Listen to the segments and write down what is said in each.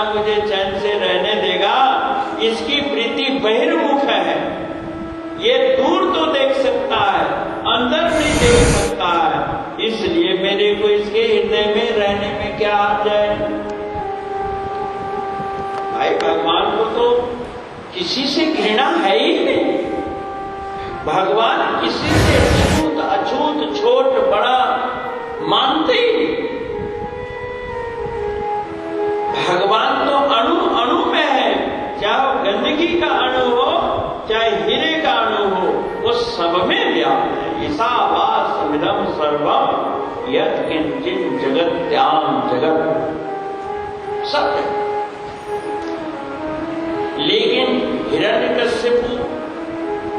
ना मुझे चैन से रहने देगा, इसकी प्रीति बहिर्मुख है, ये दूर तो देख सकता है, अंदर नहीं देख सकता है, इसलिए मेरे को इसके हृदय में रहने में क्या आ जाए। भाई भगवान को तो किसी से घृणा है ही नहीं। भगवान किसी से अछूत अछूत छोट बड़ा मानते ही नहीं। भगवान तो अणु अणु में है, चाहे वो गंदगी का अणु हो चाहे हीरे का अणु हो, वो सब में व्याप्त है। ईशावास्यमिदं सर्वं यत् किंचित् जगत्याम जगत, सब है। लेकिन हिरण्यकश्यप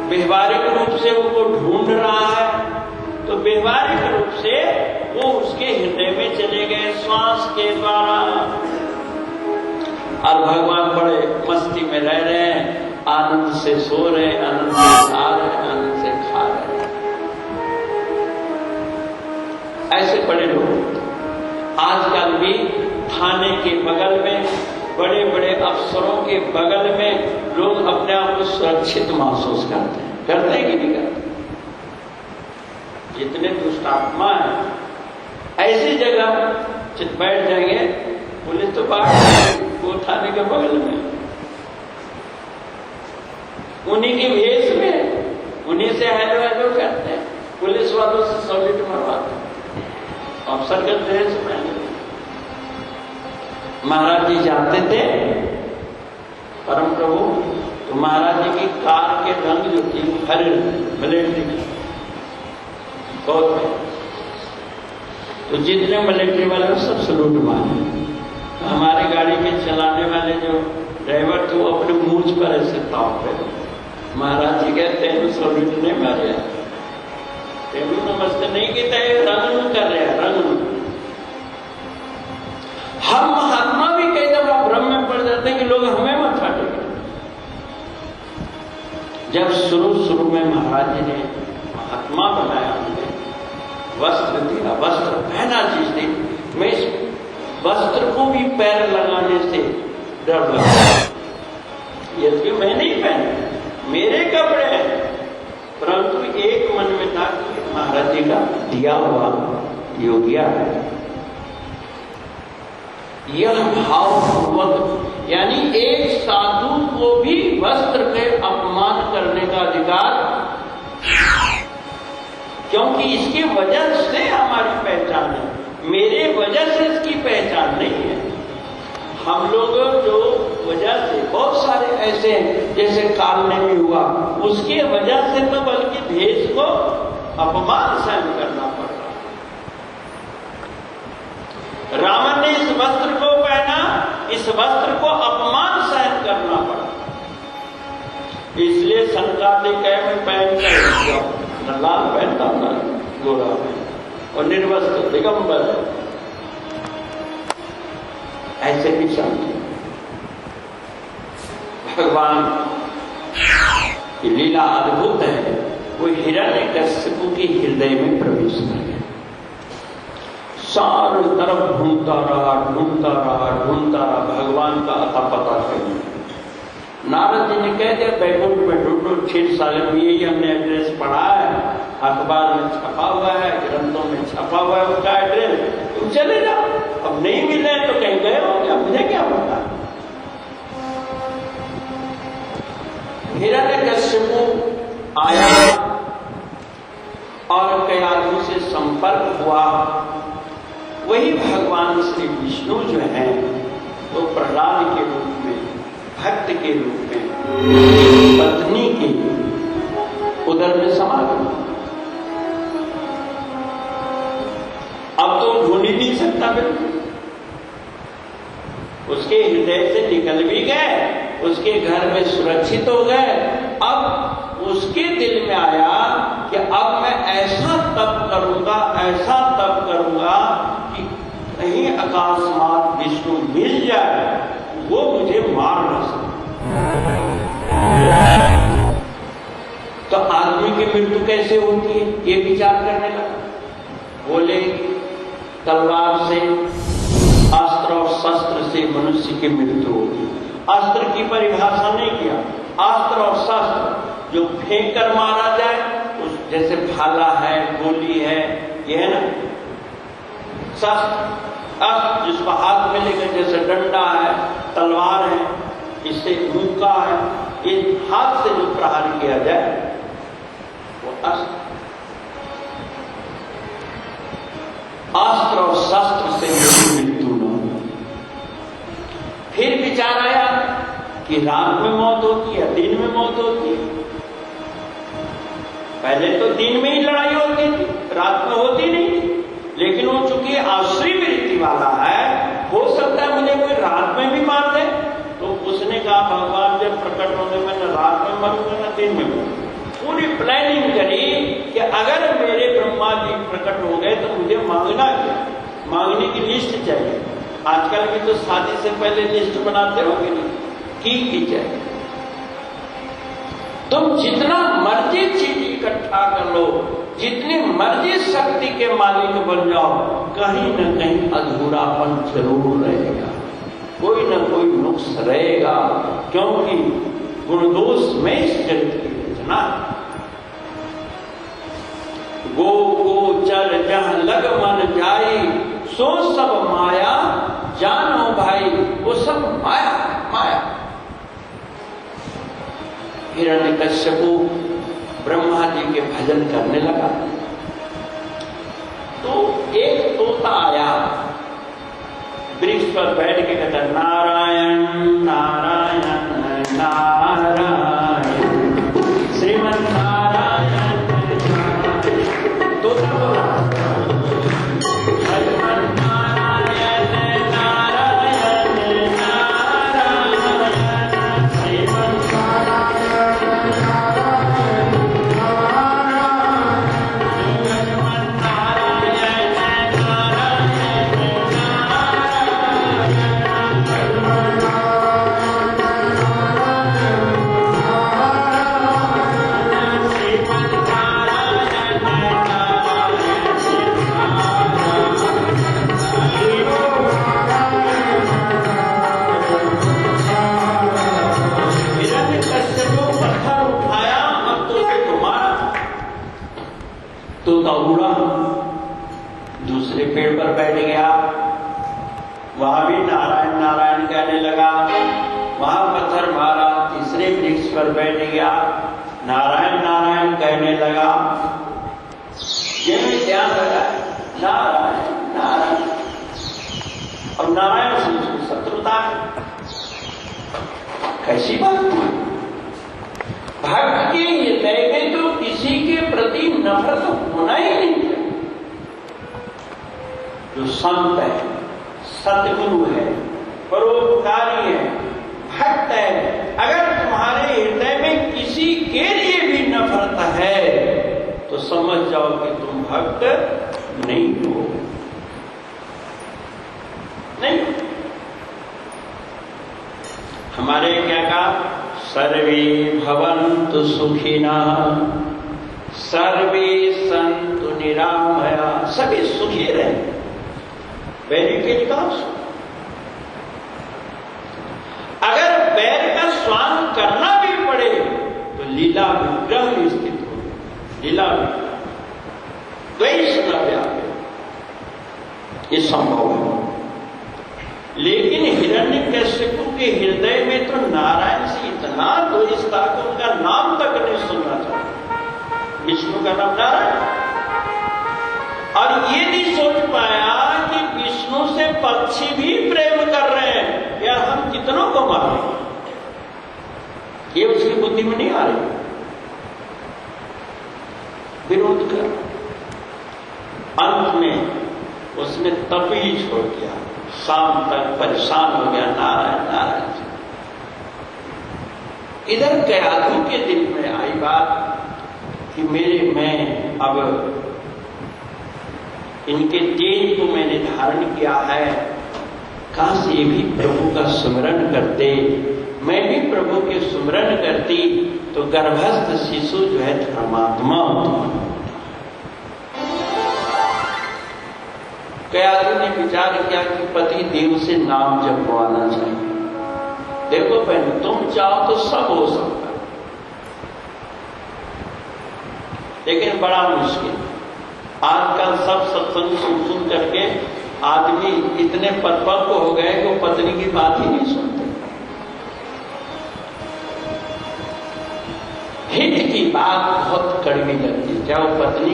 व्यवहारिक रूप से उनको ढूंढ रहा है, तो व्यवहारिक रूप से वो उसके हृदय में चले गए श्वास के द्वारा, और भगवान बड़े मस्ती में रह रहे हैं, आनंद से सो रहे, आनंद से खा रहे, आनंद से खा रहे। ऐसे बड़े लोग आजकल भी थाने के बगल में, बड़े बड़े अफसरों के बगल में लोग अपने आप को सुरक्षित महसूस करते हैं कि नहीं करते? जितने दुष्ट आत्मा है ऐसी जगह बैठ जाएंगे, पुलिस तो बाहर वो थाने के बगल में, उन्हीं के भेष में, उन्हीं से हेलो हेलो करते हैं, पुलिस वालों से सॉलिड मरवाते हैं, अफसर के ड्रेस में। महाराज जी जाते थे परम प्रभु, तो महाराज जी की कार के रंग जो थी हरे मिलिट्री बहुत, तो जितने मिलिट्री वाले सब सलूट मारे। तो हमारी गाड़ी के चलाने वाले जो ड्राइवर थे वो अपने मूंछ पर ऐसे ताव पे, महाराज जी कहते हैं सलूट नहीं मारे, तेलु नमस्ते नहीं कहते, रंग कर रहे हैं, रंग। हम महात्मा भी कई दफा भ्रम में पड़ जाते हैं कि लोग हमें मत्था टेके। जब शुरू में महाराज जी ने महात्मा बनाया, हमने वस्त्र दिया, वस्त्र पहना चीज थी, मैं इस वस्त्र को भी पैर लगाने से डर लगा, यदि मैं नहीं पहने, मेरे कपड़े हैं, परंतु एक मन में था कि महाराज जी का दिया हुआ योगिया है। यह भावपूर्वक, यानी एक साधु को भी वस्त्र के अपमान करने का अधिकार, क्योंकि इसकी वजह से हमारी पहचान है, मेरे वजह से इसकी पहचान नहीं है। हम लोग जो वजह से बहुत सारे ऐसे हैं, जैसे कालने में हुआ, उसके वजह से तो बल्कि देश को अपमान सहन करना पड़ रहा। रावण ने इस वस्त्र को पहना, इस वस्त्र को अपमान सहन करना पड़ा, इसलिए शंकर ने कह मैं पहन कर लाल पहनता था, गोरा और निर्वस्त्र दिगंबर, ऐसे भी शांति। भगवान की लीला अद्भुत है। वो हिरण्यकश्यप के हृदय में प्रवेश कर गया, सारी तरफ ढूंढता रहा, भगवान का अता पता कहीं। नारद जी ने कह दिया बैकुंठ में ढूंढो, क्षीर सागर में यही हमने एड्रेस पढ़ा है, अखबार में छपा हुआ है, ग्रंथों में छपा हुआ है उसका एड्रेस, तुम चले जाओ। अब नहीं मिले तो कहीं गए हो क्या, मुझे क्या पता। हिरण्यकश्यप आया और कई आदमी से संपर्क हुआ। वही भगवान श्री विष्णु जो है वो प्रहलाद के रूप में, भक्त के रूप में, पत्नी के उदर में समा गए। अब तो ढूंढ ही नहीं सकता, बिल्कुल उसके हृदय से निकल भी गए, उसके घर में सुरक्षित हो गए। अब उसके दिल में आया कि अब मैं ऐसा तप करूंगा, ऐसा तप करूंगा कि कहीं अकस्मात विष्णु मिल जाए, वो मुझे मार न सके। तो आदमी की मृत्यु कैसे होती है ये विचार करने लगा। बोले तलवार से, अस्त्र और शस्त्र से मनुष्य की मृत्यु होगी। अस्त्र की परिभाषा नहीं किया। अस्त्र और शस्त्र जो फेंक कर मारा जाए, उस जैसे भाला है, गोली है, ये है ना शस्त्र। अस्त्र जिसको हाथ में लेकर, जैसे डंडा है, तलवार है, इससे मुक्का है, ये हाथ से जो प्रहार किया जाए वो अस्त्र। अस्त्र और शस्त्र से मृत्यु न हो। फिर विचार आया कि रात में मौत होती है, दिन में मौत होती है। पहले तो दिन में ही लड़ाई होती थी, रात में होती नहीं थी। लेकिन वो चूंकि आश्री वृत्ति वाला है, हो सकता है मुझे कोई रात में भी मार दे। तो उसने कहा भगवान जब प्रकट होंगे मैं न रात में मरूंगा न दिन में मरूंगा। पूरी प्लानिंग करी कि अगर मेरे ब्रह्मा जी प्रकट हो गए तो मुझे मांगना क्या, मांगने की लिस्ट चाहिए। आजकल भी तो शादी से पहले लिस्ट बनाते हो कि नहीं, की चाहिए। तुम जितना मर्जी चीज इकट्ठा कर लो, जितनी मर्जी शक्ति के मालिक बन जाओ, कहीं न कहीं अधूरापन जरूर रहेगा, कोई न कोई नुक्स रहेगा। क्योंकि गुणदोष में इस जगत की रचना। गो गोचर जहां लग मन जाई, सो सब माया जानो भाई। वो सब माया माया। हिरण्यकश्यपु ब्रह्मा जी के भजन करने लगा तो एक तोता आया, वृक्ष पर बैठ के कहता नारायण नारायण नारायण श्रीमन नारायण। तोता बोला श्रीमन नारायण नारायण नारायण श्रीमन उड़ा, दूसरे पेड़ पर बैठ गया, वहां भी नारायण नारायण कहने लगा। वहां पत्थर मारा, तीसरे वृक्ष पर बैठ गया, नारायण नारायण कहने लगा। ये भी ध्यान लगा नारायण नारायण। और नारायण से उसकी शत्रुता है, कैसी बात। भक्त के हृदय में तो किसी के प्रति नफरत होना ही नहीं है। जो संत है, सतगुरु है, परोपकारी है, भक्त है, अगर तुम्हारे हृदय में किसी के लिए भी नफरत है तो समझ जाओ कि तुम भक्त नहीं हो। नहीं, हमारे क्या कहा, सर्वे भवन्तु सुखिनः सर्वे सन्तु निरामया। सभी सुखी रहे, वैरी के विकास। अगर बैर का स्वान करना भी पड़े तो लीला विग्रह में स्थित हो, लीला विग्रह, द्वेष न व्यापे, ये संभव है। लेकिन हिरण्यकश्यपु के हृदय में तो नारायण से इतना द्वेष था कि उनका नाम तक नहीं सुनना चाहता। विष्णु का नाम नारायण, और ये नहीं सोच पाया कि विष्णु से पक्षी भी प्रेम कर रहे हैं, या हम कितनों को मारें, ये उसकी बुद्धि में नहीं आ रही। विरोध कर, अंत में उसने तप ही छोड़ दिया, शाम तक परेशान हो गया नारायण नारायण से। इधर कयाधु के दिल में आई बात कि मैं अब इनके तेज को मैंने धारण किया है, काश ये भी प्रभु का सुमिरन करते, मैं भी प्रभु के सुमिरन करती तो गर्भस्थ शिशु जो है धर्मात्मा होता। कई आदमी ने विचार किया कि पति देव से नाम जपवाना चाहिए। देखो बहन, तुम चाहो तो सब हो सकता है, लेकिन बड़ा मुश्किल। आजकल सब सत्संग सुन करके आदमी इतने परिपक्व हो गए कि वो पत्नी की बात ही नहीं सुनते। हित की बात बहुत कड़वी लगती है, क्या वो पत्नी